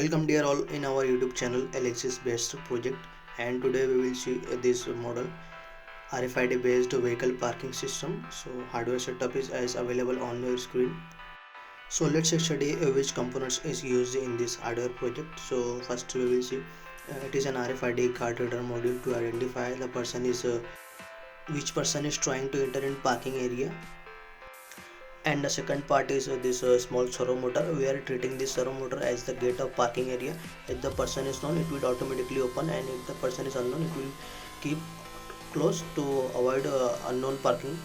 Welcome dear all in our YouTube channel Alexis based project, and today we will see this model RFID based vehicle parking system. So hardware setup is as available on your screen. So let's study which components is used in this hardware project. So first we will see it is an RFID card reader module to identify the person is which person is trying to enter in parking area. And the second part is this small servo motor. We are treating this servo motor as the gate of parking area. If the person is known, it will automatically open, and if the person is unknown, it will keep closed to avoid unknown parking.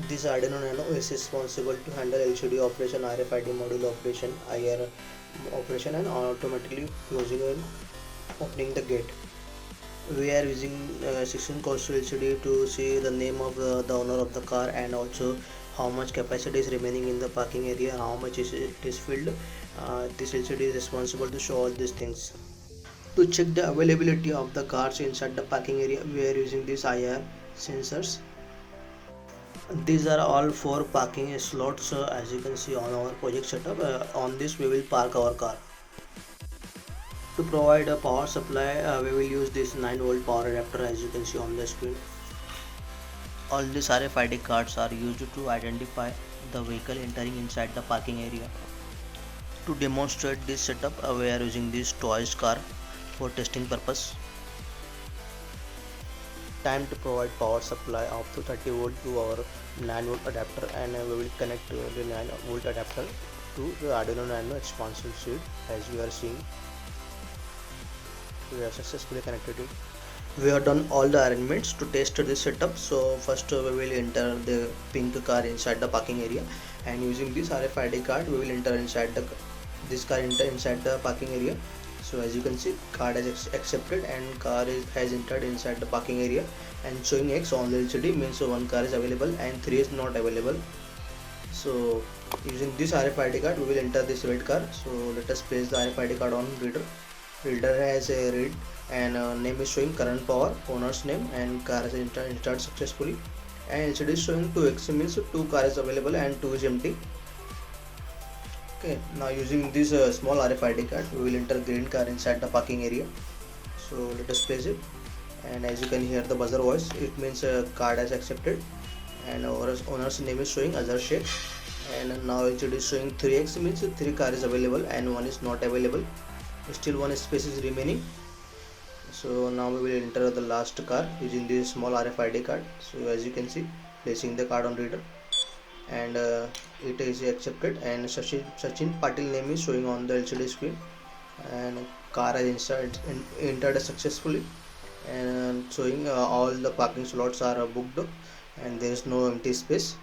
This Arduino Nano is responsible to handle LCD operation, RFID module operation, IR operation, and automatically closing and opening the gate. We are using 16 coastal LCD to see the name of the owner of the car, and also how much capacity is remaining in the parking area, how much it is filled. This LCD is responsible to show all these things. To check the availability of the cars inside the parking area, we are using these IR sensors. These are all 4 parking slots, as you can see on our project setup. On this we will park our car. To provide a power supply, we will use this 9-volt power adapter, as you can see on the screen. All these RFID cards are used to identify the vehicle entering inside the parking area. To demonstrate this setup, we are using this toys car for testing purpose. Time to provide power supply of 30 volt to our 9-volt adapter, and we will connect the 9-volt adapter to the Arduino Nano expansion suite. As we are seeing, we have successfully connected it. We have done all the arrangements to test this setup. So first we will enter the pink car inside the parking area, and using this RFID card we will enter inside this car inside the parking area. So as you can see, card is accepted and car has entered inside the parking area, and showing X on the LCD means 1 car is available and 3 is not available. So using this RFID card we will enter this red car. So let us place the RFID card on reader. Reader has a read, and name is showing current power, owner's name, and car has entered successfully, and LCD is showing 2X means 2 cars available and 2 is empty. Okay, now using this small RFID card we will enter green car inside the parking area. So let us place it, and as you can hear the buzzer voice, it means card has accepted, and owner's name is showing Azhar Sheikh, and now LCD is showing 3X means 3 car is available and 1 is not available. Still 1 space is remaining. So now we will enter the last car using this small RFID card. So as you can see, placing the card on reader, and it is accepted, and Sachin Patil name is showing on the LCD screen, and car has entered successfully, and showing all the parking slots are booked and there is no empty space.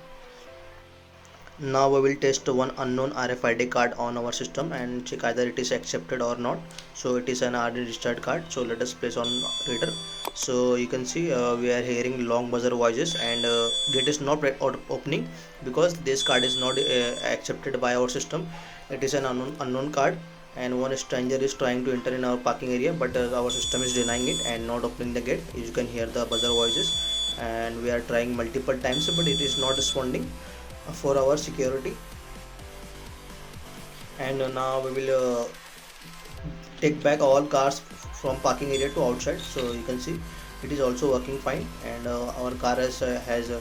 Now we will test one unknown RFID card on our system and check either it is accepted or not. So it is an RD registered card. So let us place on reader. So you can see we are hearing long buzzer voices, and gate is not opening because this card is not accepted by our system. It is an unknown card, and one stranger is trying to enter in our parking area, but our system is denying it and not opening the gate. You can hear the buzzer voices, and we are trying multiple times, but it is not responding for our security. And now we will take back all cars from parking area to outside. So you can see it is also working fine, and our car has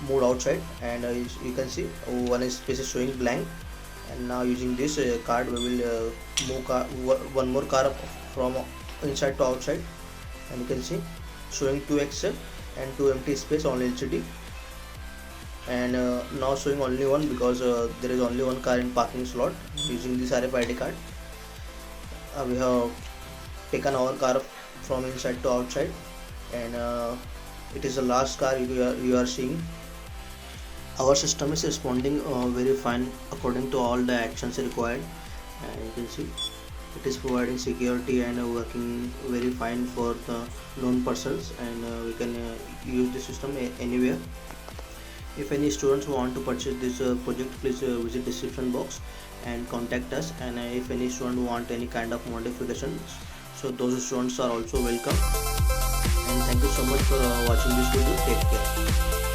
moved outside, and you can see one space is showing blank. And now using this card we will move one more car from inside to outside, and you can see showing 2X and 2 empty space on LCD, and now showing only 1 because there is only 1 car in parking slot. Using this RFID card we have taken our car from inside to outside, and it is the last car you are seeing. Our system is responding very fine according to all the actions required, and you can see it is providing security and working very fine for the known persons, and we can use the system anywhere. If any students want to purchase this project, please visit description box and contact us. And if any student want any kind of modifications, so those students are also welcome. And thank you so much for watching this video. Take care.